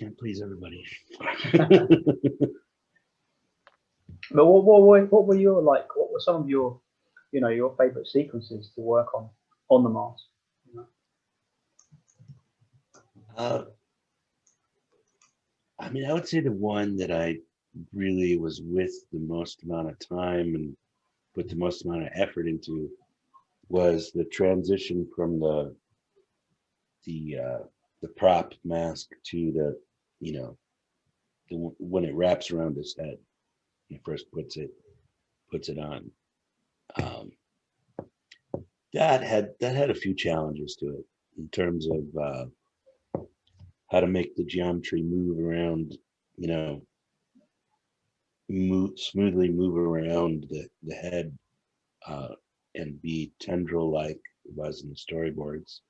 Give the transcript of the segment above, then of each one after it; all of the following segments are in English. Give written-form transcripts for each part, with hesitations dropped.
can't please everybody. But what were your like? What were some of your, your favorite sequences to work on the Mars? I mean, I would say the one that I really was with the most amount of time and put the most amount of effort into was the transition from the prop mask to when it wraps around his head. He first puts it on. That had a few challenges to it in terms of how to make the geometry move around, smoothly move around the head and be tendril like it was in the storyboards.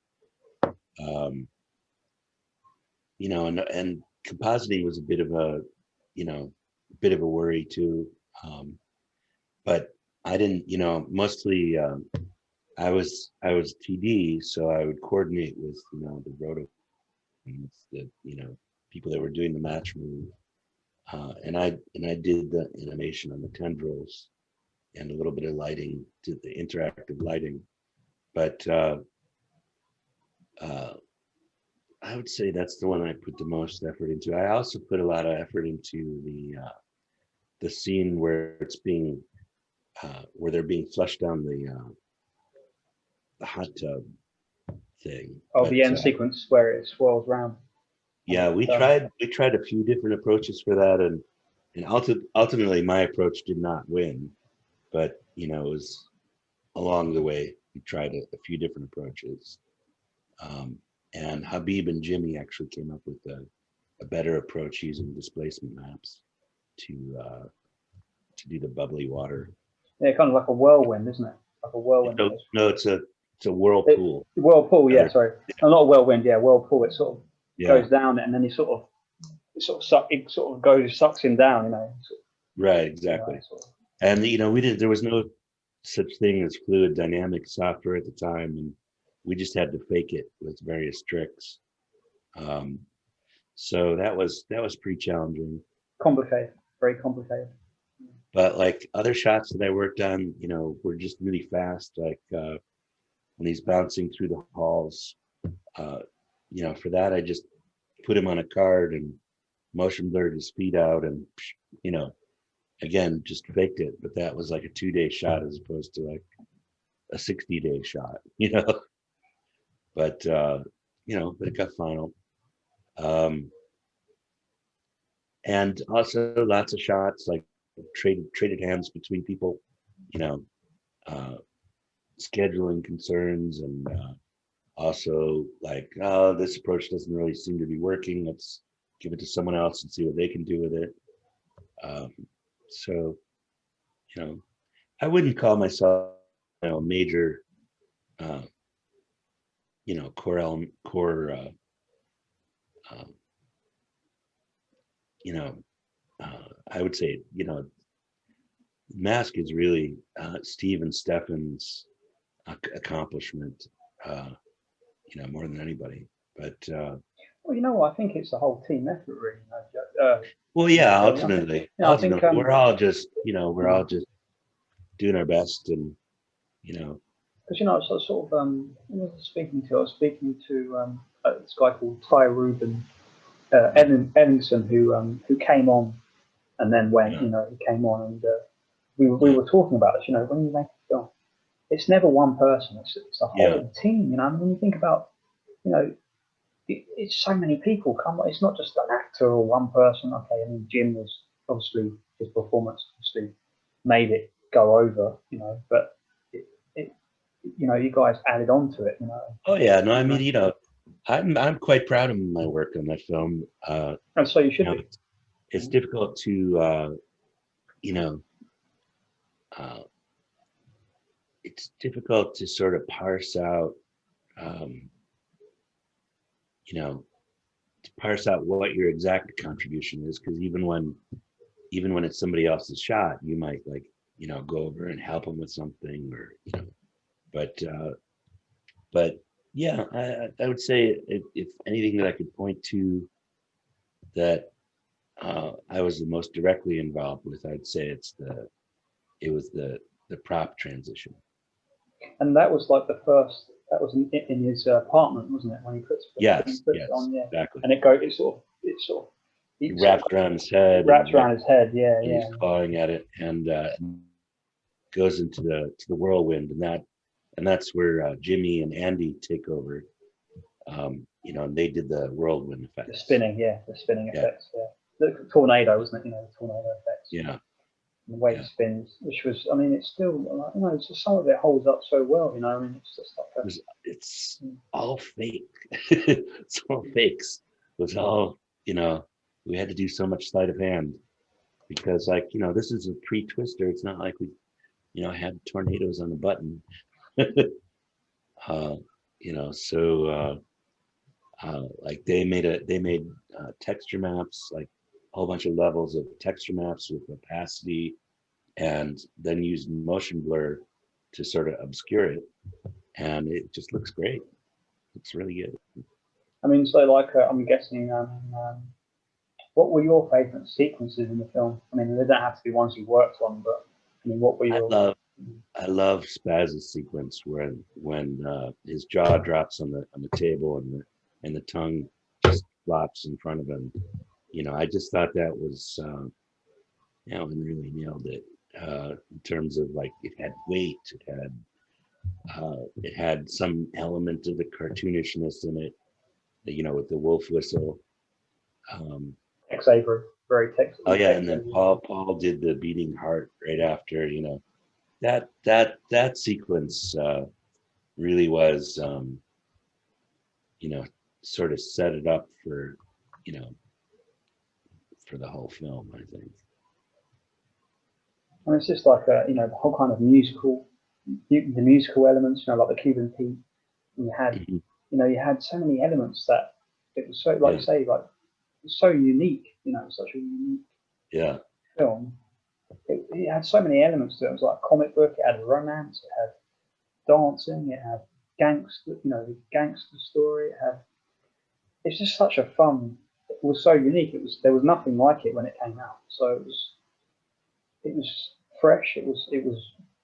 And compositing was a bit of a worry too. But I didn't, mostly I was TD, so I would coordinate with the roto, the people that were doing the match move, and I did the animation on the tendrils and a little bit of lighting, did the interactive lighting, but I would say that's the one I put the most effort into. I also put a lot of effort into the scene where it's being where they're being flushed down the hot tub thing. Oh, the end sequence where it swirls around. Yeah, we tried a few different approaches for that, and ultimately my approach did not win, but it was along the way we tried a few different approaches, and Habib and Jimmy actually came up with a better approach using displacement maps to do the bubbly water. Yeah, kind of like a whirlwind, isn't it? Like a whirlwind. No, it's a whirlpool. Whirlpool, yeah, sorry. Yeah. No, not a whirlwind, yeah, whirlpool. It sort of goes down and then it sort of sucks him down, Right, exactly. And there was no such thing as fluid dynamic software at the time, and we just had to fake it with various tricks. So that was pretty challenging. Complicated, very complicated. But like other shots that I worked on, were just really fast. Like when he's bouncing through the halls, for that I just put him on a card and motion blurred his feet out, and again just faked it. But that was like a 2-day shot as opposed to like a 60-day shot, But but it got final. And also lots of shots like traded hands between people, scheduling concerns, and also like, oh, this approach doesn't really seem to be working, let's give it to someone else and see what they can do with it. So I wouldn't call myself a major core I would say Mask is really Steve and Stefan's accomplishment, more than anybody. But well, I think it's a whole team effort, really. Well, yeah, ultimately, I think we're all just doing our best, and because it's sort of I was speaking to this guy called Ty Rubin Ellingson, who came on and then went. He came on, and we were talking about this. When you make a film, it's never one person; it's a whole team. And when you think about, it's so many people. It's not just an actor or one person. Okay, I mean, Jim was obviously his performance obviously made it go over. But you guys added on to it. Oh yeah, no, I mean, I'm quite proud of my work on that film. And so you should be. It's difficult to, it's difficult to sort of parse out, what your exact contribution is, because even when it's somebody else's shot, you might go over and help them with something, or but yeah, I would say if anything that I could point to that I was the most directly involved with. I'd say it was the prop transition. And that was like the first. That was in his apartment, wasn't it? When he puts Yes, it on, yeah. exactly. And it sort of He wraps around his head. Wraps around his head, yeah, and yeah. He's clawing at it and goes into the whirlwind, and that's where Jimmy and Andy take over. You know, and they did the whirlwind effects. The spinning effects, yeah. The tornado, wasn't it? You know, the tornado effects. Yeah. And the way it spins, which was, I mean, it's still, you know, it's just some of it holds up so well, you know. I mean, it's just like it's all fake. It's all fakes. It was all, you know, we had to do so much sleight of hand because, like, you know, this is a pre-Twister. It's not like we, you know, had tornadoes on the button. You know, so like they made texture maps, like a whole bunch of levels of texture maps with opacity, and then used motion blur to sort of obscure it, and it just looks great. It's really good. I mean, so like I'm guessing, what were your favourite sequences in the film? I mean, they don't have to be ones you worked on, but I mean, what were your? I love Spaz's sequence when his jaw drops on the table and the tongue just flops in front of him. You know, I just thought that was Alan really nailed it in terms of, like, it had weight, it had some element of the cartoonishness in it, you know, with the wolf whistle. Tex Avery, very Tex. Oh yeah, and then Paul did the beating heart right after. You know, that sequence really was, you know, sort of set it up for, you know, for the whole film, I think. And it's just like you know, the whole kind of musical, the musical elements, you know, like the Cuban Pete. And you had, you know, you had so many elements that it was so, like you say, like it's so unique. You know, such a unique film. It had so many elements to it. It was like a comic book. It had romance. It had dancing. It had gangster. You know, the gangster story. It had. It's just such a fun. It was so unique. There was nothing like it when it came out. So it was fresh. It was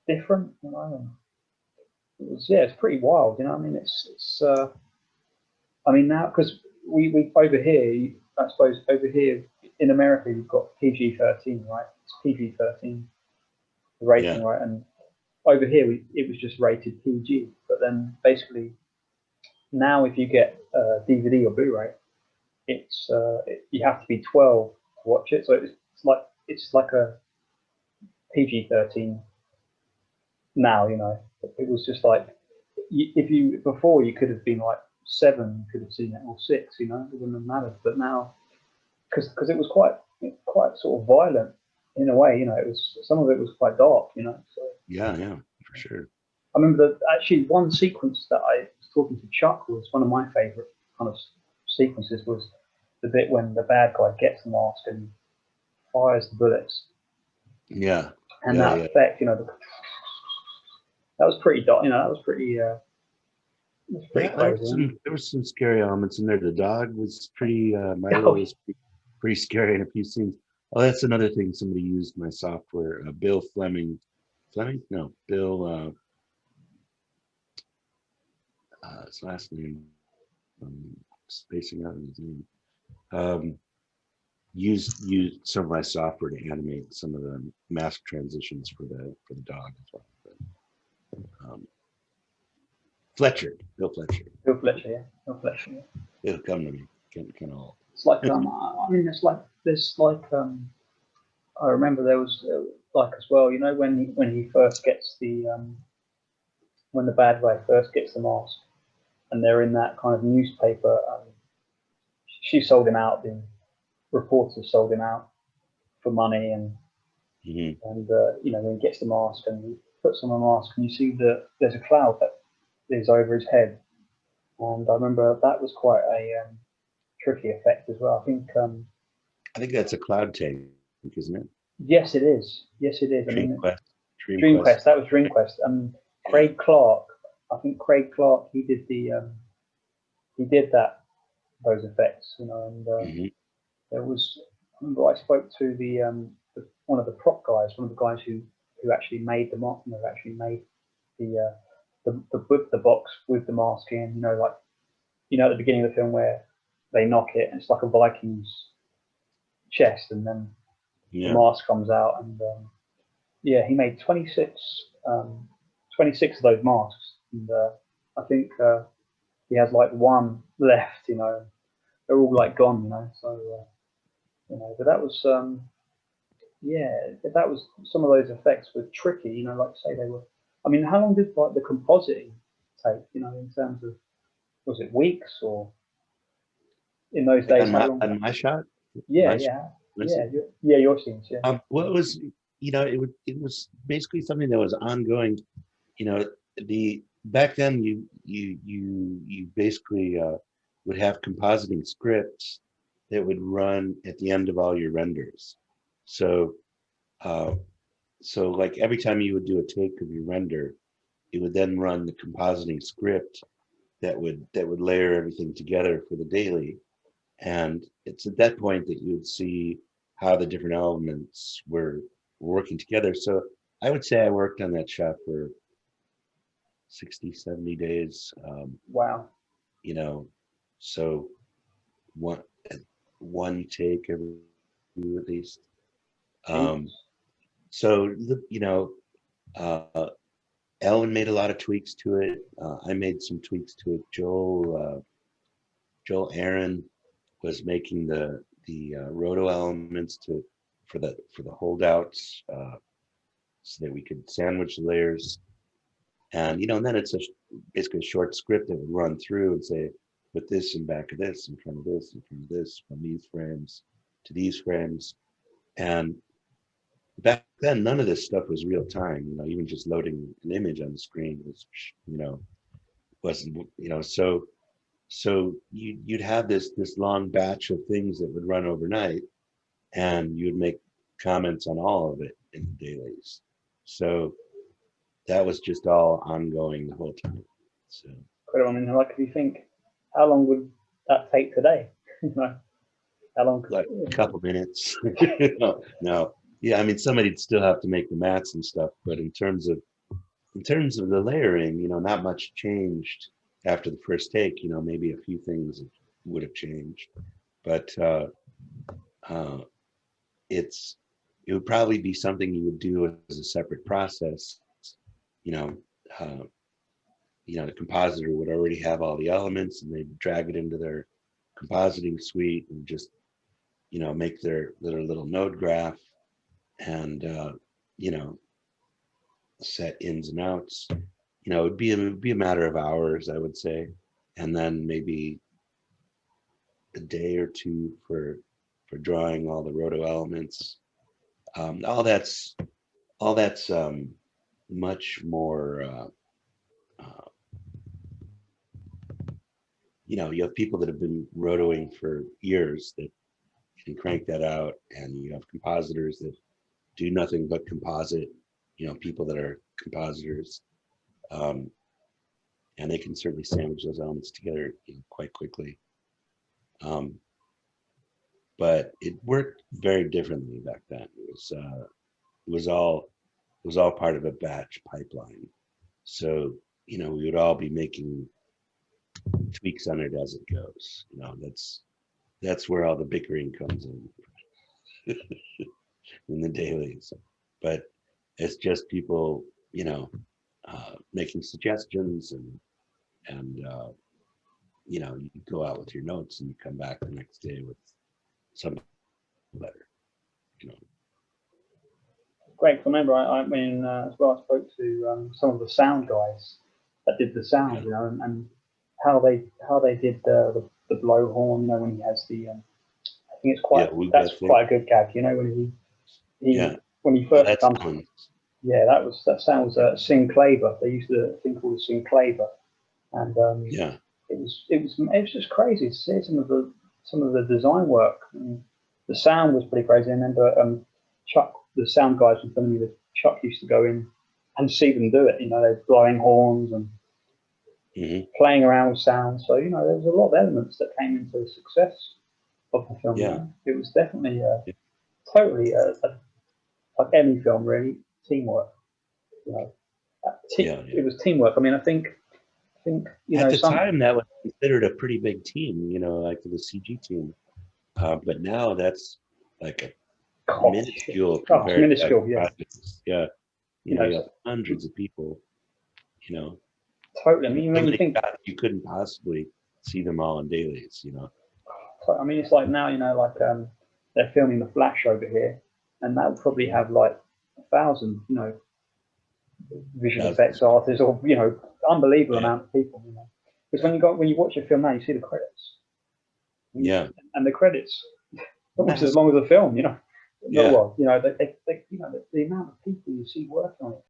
different. You know, and it was, yeah. It's pretty wild. You know, I mean, it's. I mean, now because we over here, I suppose over here in America, you've got PG-13, right? It's PG-13 rating, right? And over here, it was just rated PG. But then basically, now if you get DVD or Blu-ray, you have to be 12 to watch it. So it's like a PG-13 now. You know, it was just like if you before you could have been like 7, you could have seen it, or 6. You know, it wouldn't have mattered. But now, because it was quite sort of violent in a way. You know, it was, some of it was quite dark. You know, so yeah, for sure. I remember actually one sequence that I was talking to Chuck was one of my favorite kind of sequences was the bit when the bad guy gets the mask and fires the bullets. Yeah. And that effect, you know, that was pretty dark. You know, that was pretty. Crazy. There was some scary elements in there. The dog was pretty. Milo was pretty scary in a few scenes. Oh, that's another thing. Somebody used my software. Bill Fleming. Fleming? No, Bill. His last name. I'm spacing out his name. Used some of my software to animate some of the mask transitions for the dog as well. But, Fletcher, Bill Fletcher. Bill Fletcher, yeah. Bill Fletcher, yeah. It'll come to me. Kind of old. It's like I mean, it's like this. Like I remember there was like as well. You know, when he first gets the when the bad guy first gets the mask, and they're in that kind of newspaper. She sold him out. The reporters sold him out for money, and you know, when he gets the mask and he puts on the mask, and you see that there's a cloud that is over his head, and I remember that was quite a tricky effect as well. I think that's a cloud tank, isn't it? Yes, it is. Yes, it is. Dream Quest. That was Dream Quest. And Craig Clark, I think Craig Clark, he did those effects, you know, and there was, I remember I spoke to one of the prop guys, one of the guys who actually made the mask, you know, actually made the the box with the mask in, you know, like, you know, at the beginning of the film where they knock it and it's like a Viking's chest, and then the Yeah. mask comes out, and yeah, he made 26 of those masks, and I think he has like one left, you know, they're all like gone, you know, so you know, but that was yeah, that was, some of those effects were tricky, you know, like I say, they were. I mean, how long did like the compositing take, you know, in terms of, was it weeks, or in those days, how long? On my shot, Yeah, my shot, yeah, my scene. yeah, your scenes, yeah. Well, it was, you know, it was basically something that was ongoing. You know, the back then you basically would have compositing scripts that would run at the end of all your renders. So uh, so like every time you would do a take of your render, it would then run the compositing script that would layer everything together for the daily. And it's at that point that you would see how the different elements were working together. So I would say I worked on that shot for 60, 70 days. Wow. You know, so one one take every two at least. Um, Jesus. so you know, uh, Ellen made a lot of tweaks to it. I made some tweaks to it. Joel Aaron was making the roto elements for the holdouts, so that we could sandwich the layers. And you know, and then it's basically a short script that would run through and say, put this in back of this, in front of this, in front of this, from these frames to these frames. And back then, none of this stuff was real time. You know, even just loading an image on the screen was, you know, wasn't, you know, so you'd have this long batch of things that would run overnight, and you'd make comments on all of it in the dailies. So that was just all ongoing the whole time. So Incredible. I mean, like, if you think, how long would that take today? You know, how long? like a couple minutes. No, no, yeah. I mean, somebody'd still have to make the mats and stuff, but in terms of the layering, you know, not much changed after the first take. You know, maybe a few things would have changed, but uh, it's it would probably be something you would do as a separate process. You know, uh, the compositor would already have all the elements, and they'd drag it into their compositing suite and just, you know, make their little node graph, and you know, set ins and outs. You know, it would be a matter of hours, I would say, and then maybe a day or two for drawing all the roto elements. All that's much more. Uh, you know, you have people that have been rotoing for years that can crank that out, and you have compositors that do nothing but composite. You know, people that are compositors, um, and they can certainly sandwich those elements together, you know, quite quickly. Um, but it worked very differently back then. It was all part of a batch pipeline. So, you know, we would all be making tweaks on it as it goes. You know, that's where all the bickering comes in the dailies. But it's just people, you know, making suggestions, and you know, you go out with your notes and you come back the next day with something better. You know. Great. Remember, I mean, as well, I spoke to some of the sound guys that did the sound, Yeah. you know, and how they did the blowhorn, you know, when he has the, I think it's Yeah. quite, We that's that thing. quite a good gag, you know, when he Yeah. when he Oh, first that's comes. Alan. Yeah, that sound was synclaver. They used a thing called a synclaver, and Yeah. it was just crazy to see some of the design work. And the sound was pretty crazy. I remember Chuck, the sound guys were telling me that Chuck used to go in and see them do it. You know, they're blowing horns and Hmm. playing around with sound. So, you know, there was a lot of elements that came into the success. of the film. You Yeah. know? It was definitely Yeah. totally like any film, really, teamwork. You know, Yeah. it was teamwork. I mean, I think you At know the some time, that was considered a pretty big team, like the CG team. But now that's like a God, minuscule oh, it's compared to other minuscule. Yeah, projects. Yeah. you know, You have hundreds of people, you know, totally. I and mean, some when of you these think, guys you couldn't possibly see them all in dailies. I mean, it's like now, like they're filming The Flash over here, and that would probably Mhm. have like 1,000, visual effects Thousands. artists, or unbelievable Yeah. amount of people. Because when you watch a film now, you see the credits, Yeah. and the credits almost as long as the film. Yeah. Well, the amount of people you see working on it